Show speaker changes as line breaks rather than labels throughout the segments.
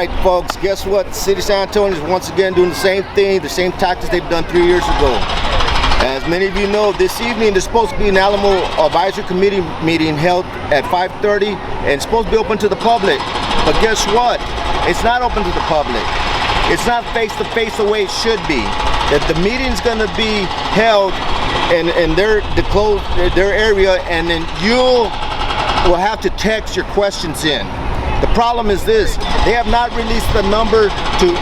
right, folks, guess what? The city of San Antonio is once again doing the same thing, the same tactics they've done 3 years ago. As many of you know, this evening there's supposed to be an Alamo Advisory Committee meeting held at 5:30, and it's supposed to be open to the public. But guess what? It's not open to the public. It's not face-to-face the way it should be. That the meeting's going to be held in their area, and then you will have to text your questions in. The problem is this: they have not released the number to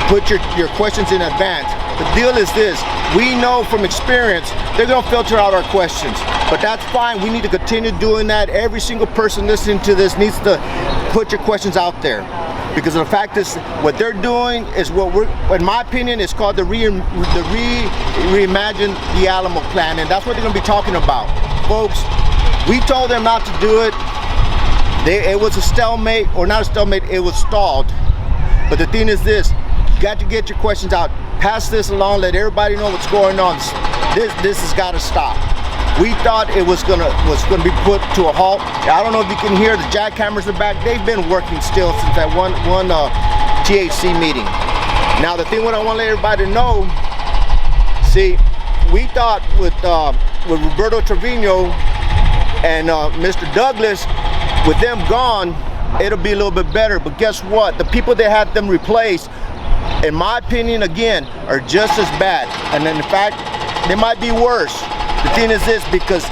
put your questions in advance. The deal is this: we know from experience they're going to filter out our questions, but that's fine. We need to continue doing that. Every single person listening to this needs to put your questions out there, because the fact is, what they're doing is what in my opinion, is called the reimagine the Alamo plan, and that's what they're going to be talking about, folks. We told them not to do it. It was a stalemate, or not a stalemate. It was stalled. But the thing is this: you got to get your questions out. Pass this along. Let everybody know what's going on. This has got to stop. We thought it was gonna be put to a halt. I don't know if you can hear the jackhammers in the back. They've been working still since that one THC meeting. Now the thing what I want to let everybody know, see, we thought with Roberto Trevino and Mr. Douglas, with them gone, it'll be a little bit better. But guess what? The people that had them replaced, in my opinion, again, are just as bad. And in fact, they might be worse. The thing is this: because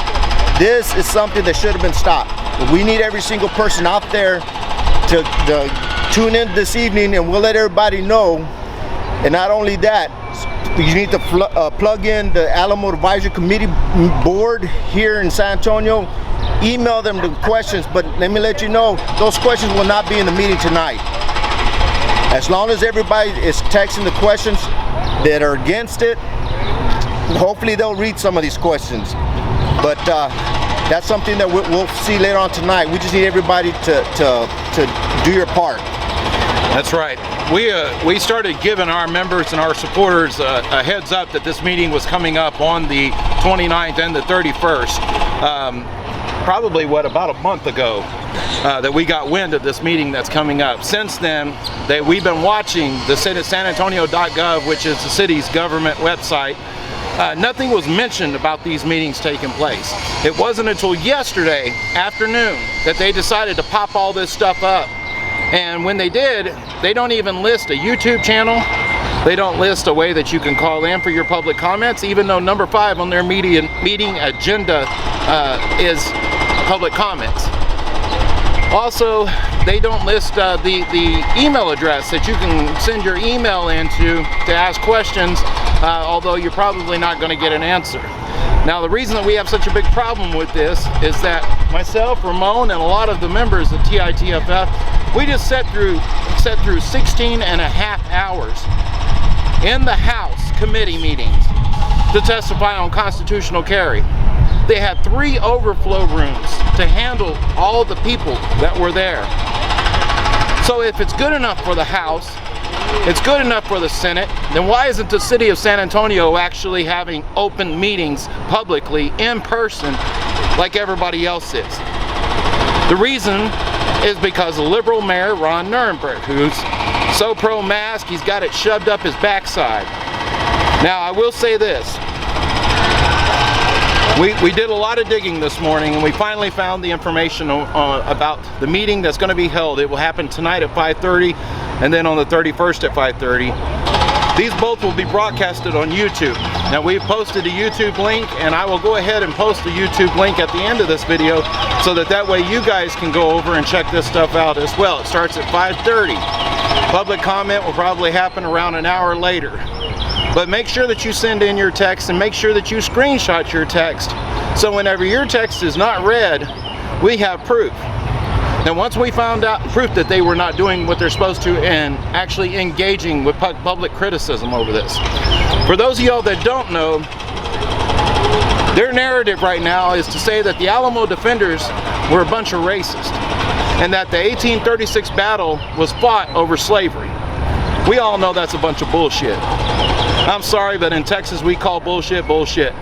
this is something that should have been stopped. We need every single person out there to tune in this evening, and we'll let everybody know. And not only that, you need to plug in the Alamo Advisory Committee board here in San Antonio. Email them the questions, but let me let you know, those questions will not be in the meeting tonight. As long as everybody is texting the questions that are against it, hopefully they'll read some of these questions. But that's something that we'll see later on tonight. We just need everybody to do your part.
That's right. We started giving our members and our supporters a heads up that this meeting was coming up on the 29th and the 31st. Probably about a month ago that we got wind of this meeting that's coming up. Since then, we've been watching the sanantonio.gov, which is the city's government website. Nothing was mentioned about these meetings taking place. It wasn't until yesterday afternoon that they decided to pop all this stuff up. And when they did, they don't even list a YouTube channel. They don't list a way that you can call in for your public comments, even though number 5 on their meeting agenda is public comments. Also, they don't list the email address that you can send your email into to ask questions, although you're probably not going to get an answer. Now, the reason that we have such a big problem with this is that myself, Ramon, and a lot of the members of TITFF, we just sat through 16 and a half hours in the House committee meetings to testify on constitutional carry. They had 3 overflow rooms to handle all the people that were there. So if it's good enough for the House, it's good enough for the Senate, then why isn't the city of San Antonio actually having open meetings publicly in person like everybody else is? The reason is because the liberal mayor, Ron Nirenberg, who's so pro-mask, he's got it shoved up his backside. Now, I will say this. We did a lot of digging this morning, and we finally found the information about the meeting that's going to be held. It will happen tonight at 5:30, and then on the 31st at 5:30. These both will be broadcasted on YouTube. Now, we've posted a YouTube link, and I will go ahead and post the YouTube link at the end of this video, so that way you guys can go over and check this stuff out as well. It starts at 5:30. Public comment will probably happen around an hour later. But make sure that you send in your text, and make sure that you screenshot your text, so whenever your text is not read, we have proof. And once we found out proof that they were not doing what they're supposed to and actually engaging with public criticism over this. For those of y'all that don't know, their narrative right now is to say that the Alamo defenders were a bunch of racists, and that the 1836 battle was fought over slavery. We all know that's a bunch of bullshit. I'm sorry, but in Texas we call bullshit bullshit.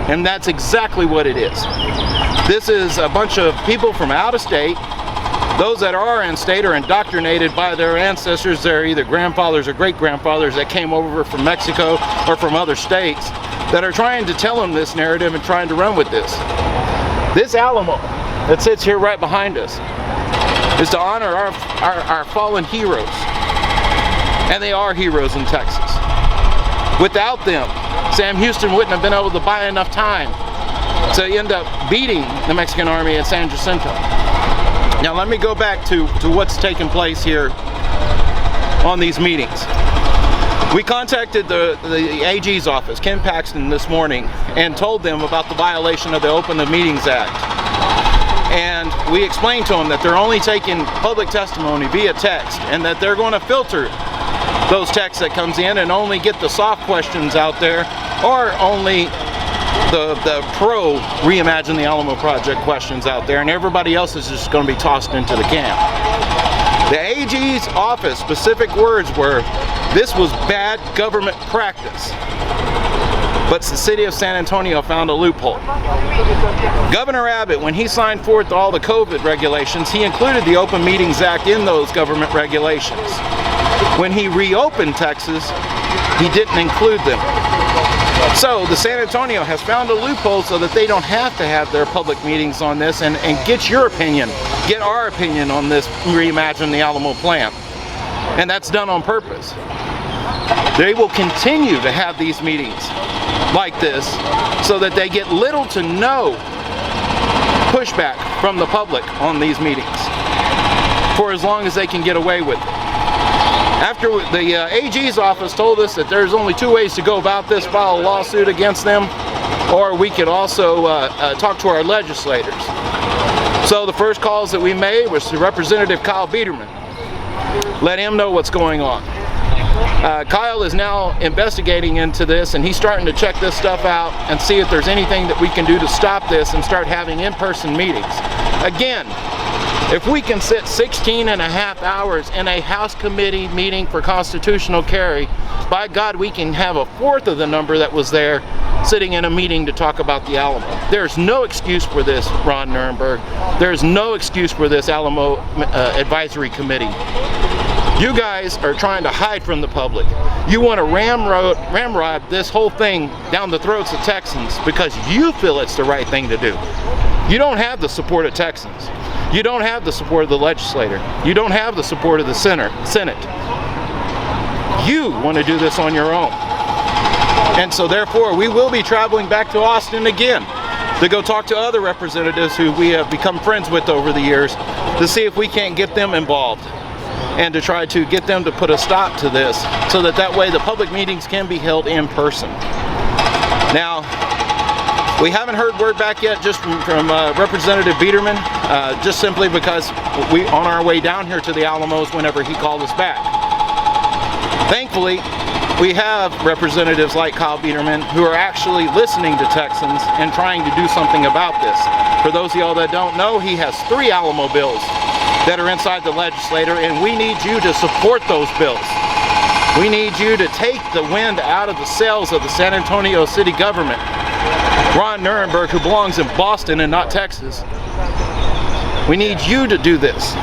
And that's exactly what it is. This is a bunch of people from out of state Those that are in state are indoctrinated by their ancestors. They're either grandfathers or great-grandfathers that came over from Mexico or from other states that are trying to tell them this narrative and trying to run with this. This Alamo that sits here right behind us is to honor our fallen heroes. And they are heroes in Texas. Without them, Sam Houston wouldn't have been able to buy enough time to end up beating the Mexican army at San Jacinto. Now let me go back to what's taking place here on these meetings. We contacted the AG's office, Ken Paxton, this morning and told them about the violation of the Open the Meetings Act. And we explained to them that they're only taking public testimony via text and that they're going to filter those texts that comes in and only get the soft questions out there, or only the pro Reimagine the Alamo Project questions out there, and everybody else is just going to be tossed into the can. The AG's office specific words were, this was bad government practice. But the city of San Antonio found a loophole. Governor Abbott, when he signed forth all the COVID regulations, he included the Open Meetings Act in those government regulations. When he reopened Texas, he didn't include them. So the San Antonio has found a loophole so that they don't have to have their public meetings on this and get your opinion, get our opinion on this Reimagine the Alamo plan. And that's done on purpose. They will continue to have these meetings like this so that they get little to no pushback from the public on these meetings for as long as they can get away with it. After the AG's office told us that there's only two ways to go about this: file a lawsuit against them, or we could also talk to our legislators. So the first calls that we made was to Representative Kyle Biederman. Let him know what's going on. Kyle is now investigating into this, and he's starting to check this stuff out and see if there's anything that we can do to stop this and start having in-person meetings. Again, if we can sit 16 and a half hours in a House committee meeting for constitutional carry, by God, we can have a fourth of the number that was there sitting in a meeting to talk about the Alamo. There's no excuse for this, Ron Nirenberg. There's no excuse for this Alamo Advisory Committee. You guys are trying to hide from the public. You want to ramrod this whole thing down the throats of Texans because you feel it's the right thing to do. You don't have the support of Texans. You don't have the support of the legislator. You don't have the support of the Senate. You want to do this on your own. And so therefore, we will be traveling back to Austin again to go talk to other representatives who we have become friends with over the years to see if we can't get them involved and to try to get them to put a stop to this so that way the public meetings can be held in person. Now, we haven't heard word back yet just from Representative Biederman, just simply because we on our way down here to the Alamos whenever he called us back. Thankfully, we have representatives like Kyle Biederman who are actually listening to Texans and trying to do something about this. For those of y'all that don't know, he has 3 Alamo bills that are inside the legislature, and we need you to support those bills. We need you to take the wind out of the sails of the San Antonio city government. Ron Nirenberg, who belongs in Boston and not Texas, we need you to do this.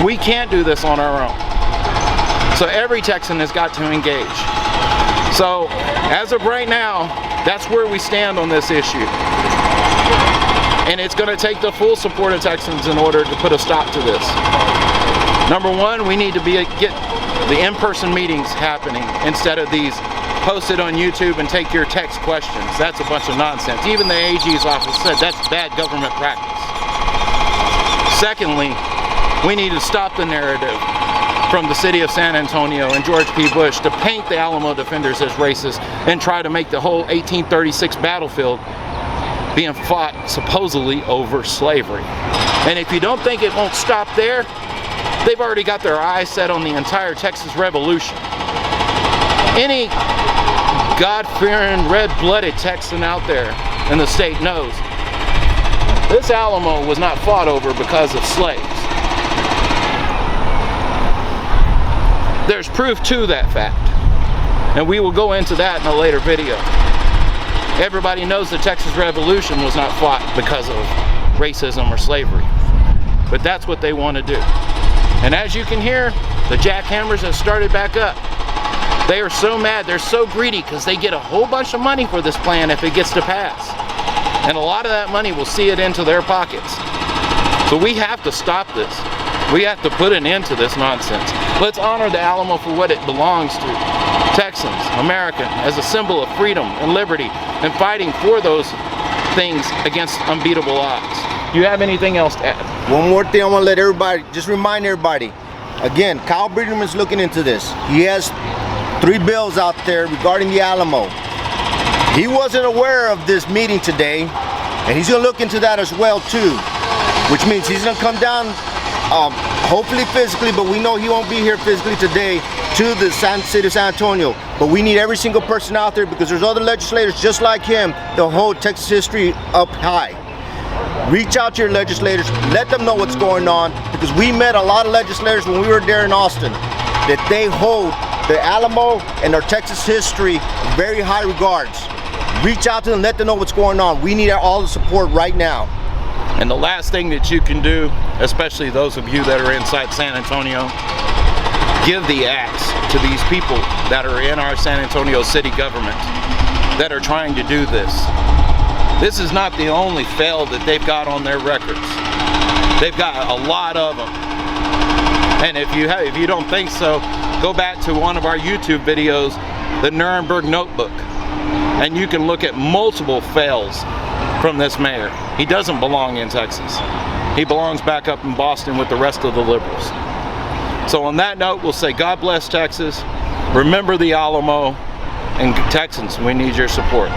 We can't do this on our own. So every Texan has got to engage. So as of right now, that's where we stand on this issue. And it's going to take the full support of Texans in order to put a stop to this. Number one, we need to get the in-person meetings happening instead of these posted on YouTube and take your text questions. That's a bunch of nonsense. Even the AG's office said that's bad government practice. Secondly, we need to stop the narrative from the city of San Antonio and George P. Bush to paint the Alamo defenders as racist and try to make the whole 1836 battlefield being fought supposedly over slavery. And if you don't think it won't stop there, they've already got their eyes set on the entire Texas Revolution. Any God-fearing, red-blooded Texan out there in the state knows this Alamo was not fought over because of slaves. There's proof to that fact, and we will go into that in a later video. Everybody knows the Texas Revolution was not fought because of racism or slavery. but that's what they want to do. And as you can hear, the jackhammers have started back up. They are so mad, they're so greedy because they get a whole bunch of money for this plan if it gets to pass. And a lot of that money will see it into their pockets. So we have to stop this. We have to put an end to this nonsense. Let's honor the Alamo for what it belongs to. Texans, American, as a symbol of freedom and liberty and fighting for those things against unbeatable odds. Do you have anything else to add?
One more thing I want to let everybody, just remind everybody. Again, Kyle Biederman's looking into this. He has 3 bills out there regarding the Alamo. He wasn't aware of this meeting today, and he's going to look into that as well too, which means he's going to come down, hopefully physically, but we know he won't be here physically today, to the city of San Antonio. But we need every single person out there because there's other legislators just like him that hold Texas history up high. Reach out to your legislators, let them know what's going on, because we met a lot of legislators when we were there in Austin that they hold the Alamo and our Texas history in very high regards. Reach out to them, let them know what's going on. We need all the support right now.
And the last thing that you can do, especially those of you that are inside San Antonio, give the axe to these people that are in our San Antonio city government that are trying to do this. This is not the only fail that they've got on their records. They've got a lot of them. And if you don't think so, go back to one of our YouTube videos, the Nuremberg Notebook, and you can look at multiple fails from this mayor. He doesn't belong in Texas. He belongs back up in Boston with the rest of the liberals. So on that note, we'll say God bless Texas, remember the Alamo, and Texans, we need your support.